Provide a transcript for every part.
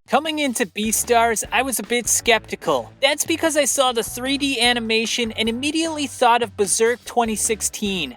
Coming into Beastars, I was a bit skeptical. That's because I saw the 3D animation and immediately thought of Berserk 2016.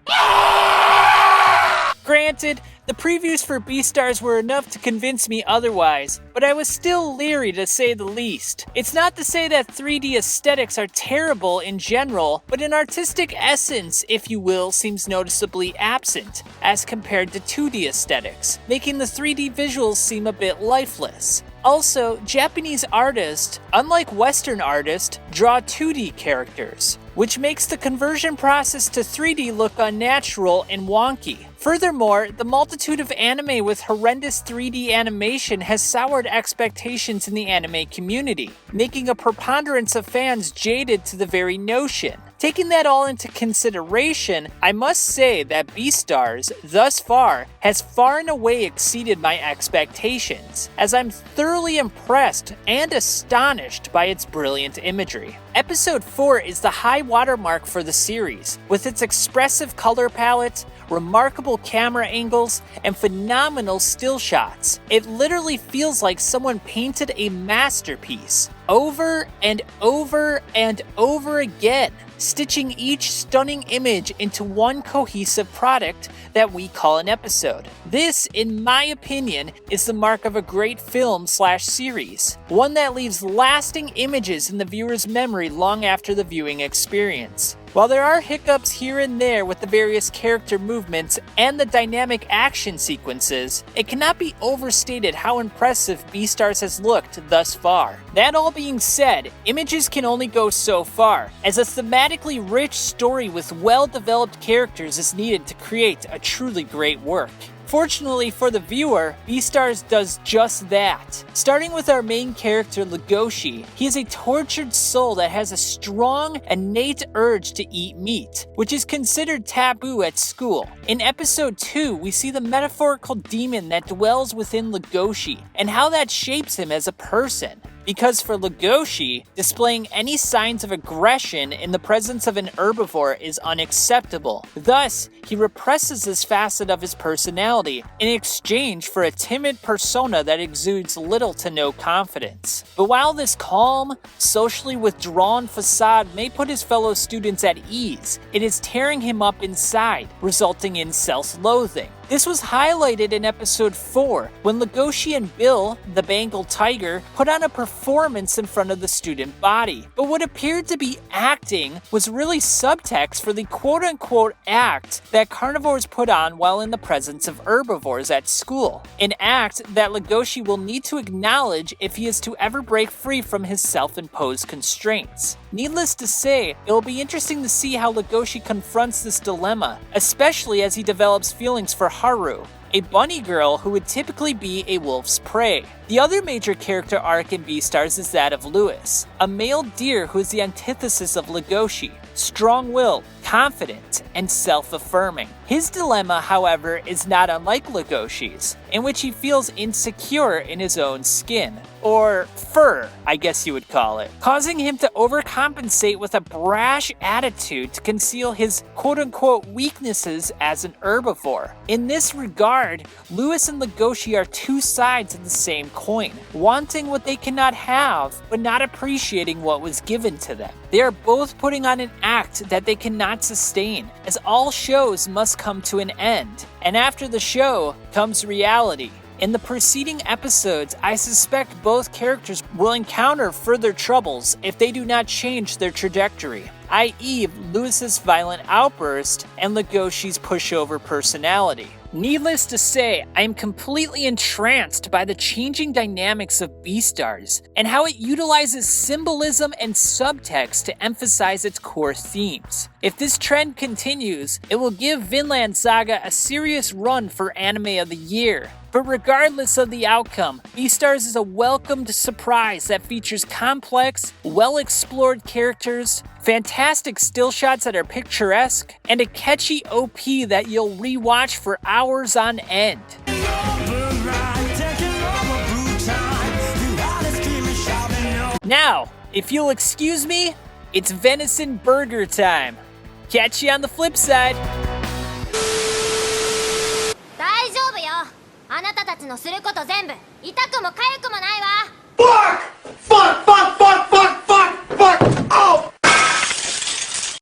Granted, the previews for Beastars were enough to convince me otherwise, but I was still leery to say the least. It's not to say that 3D aesthetics are terrible in general, but an artistic essence, if you will, seems noticeably absent, as compared to 2D aesthetics, making the 3D visuals seem a bit lifeless. Also, Japanese artists, unlike Western artists, draw 2D characters, which makes the conversion process to 3D look unnatural and wonky. Furthermore, the multitude of anime with horrendous 3D animation has soured expectations in the anime community, making a preponderance of fans jaded to the very notion. Taking that all into consideration, I must say that Beastars, thus far, has far and away exceeded my expectations, as I'm thoroughly impressed and astonished by its brilliant imagery. Episode 4 is the high watermark for the series, with its expressive color palette, remarkable camera angles, and phenomenal still shots. It literally feels like someone painted a masterpiece, over and over and over again, stitching each stunning image into one cohesive product that we call an episode. This, in my opinion, is the mark of a great film/series, one that leaves lasting images in the viewer's memory long after the viewing experience. While there are hiccups here and there with the various character movements and the dynamic action sequences, it cannot be overstated how impressive Beastars has looked thus far. That all being said, images can only go so far, as a thematically rich story with well-developed characters is needed to create a truly great work. Fortunately for the viewer, Beastars does just that. Starting with our main character Legoshi, he is a tortured soul that has a strong, innate urge to eat meat, which is considered taboo at school. In episode 2, we see the metaphorical demon that dwells within Legoshi, and how that shapes him as a person. Because for Legoshi, displaying any signs of aggression in the presence of an herbivore is unacceptable. Thus, he represses this facet of his personality in exchange for a timid persona that exudes little to no confidence. But while this calm, socially withdrawn facade may put his fellow students at ease, it is tearing him up inside, resulting in self-loathing. This was highlighted in episode 4, when Legoshi and Bill, the Bengal tiger, put on a performance in front of the student body. But what appeared to be acting was really subtext for the quote-unquote act that carnivores put on while in the presence of herbivores at school. An act that Legoshi will need to acknowledge if he is to ever break free from his self-imposed constraints. Needless to say, it will be interesting to see how Legoshi confronts this dilemma, especially as he develops feelings for Haru, a bunny girl who would typically be a wolf's prey. The other major character arc in Beastars is that of Lewis, a male deer who is the antithesis of Legoshi, strong-willed, confident, and self-affirming. His dilemma, however, is not unlike Legoshi's, in which he feels insecure in his own skin, or fur, I guess you would call it, causing him to overcompensate with a brash attitude to conceal his quote-unquote weaknesses as an herbivore. In this regard, Lewis and Legoshi are two sides of the same coin, wanting what they cannot have, but not appreciating what was given to them. They are both putting on an act that they cannot sustain, as all shows must come to an end, and after the show comes reality. In the preceding episodes, I suspect both characters will encounter further troubles if they do not change their trajectory, i.e. Lewis's violent outburst and Legoshi's pushover personality. Needless to say, I am completely entranced by the changing dynamics of Beastars and how it utilizes symbolism and subtext to emphasize its core themes. If this trend continues, it will give Vinland Saga a serious run for Anime of the Year. But regardless of the outcome, Beastars is a welcomed surprise that features complex, well-explored characters, fantastic still shots that are picturesque, and a catchy OP that you'll rewatch for hours on end. Now, if you'll excuse me, it's venison burger time. Catch you on the flip side. 大丈夫よ。あなたたちのすること全部痛くも痒くもないわ。Fuck! Fuck! Fuck! Fuck! Fuck! Fuck! Fuck! Oh!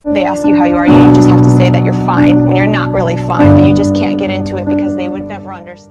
They ask you how you are, you just have to say that you're fine when you're not really fine, but you just can't get into it because they would never understand.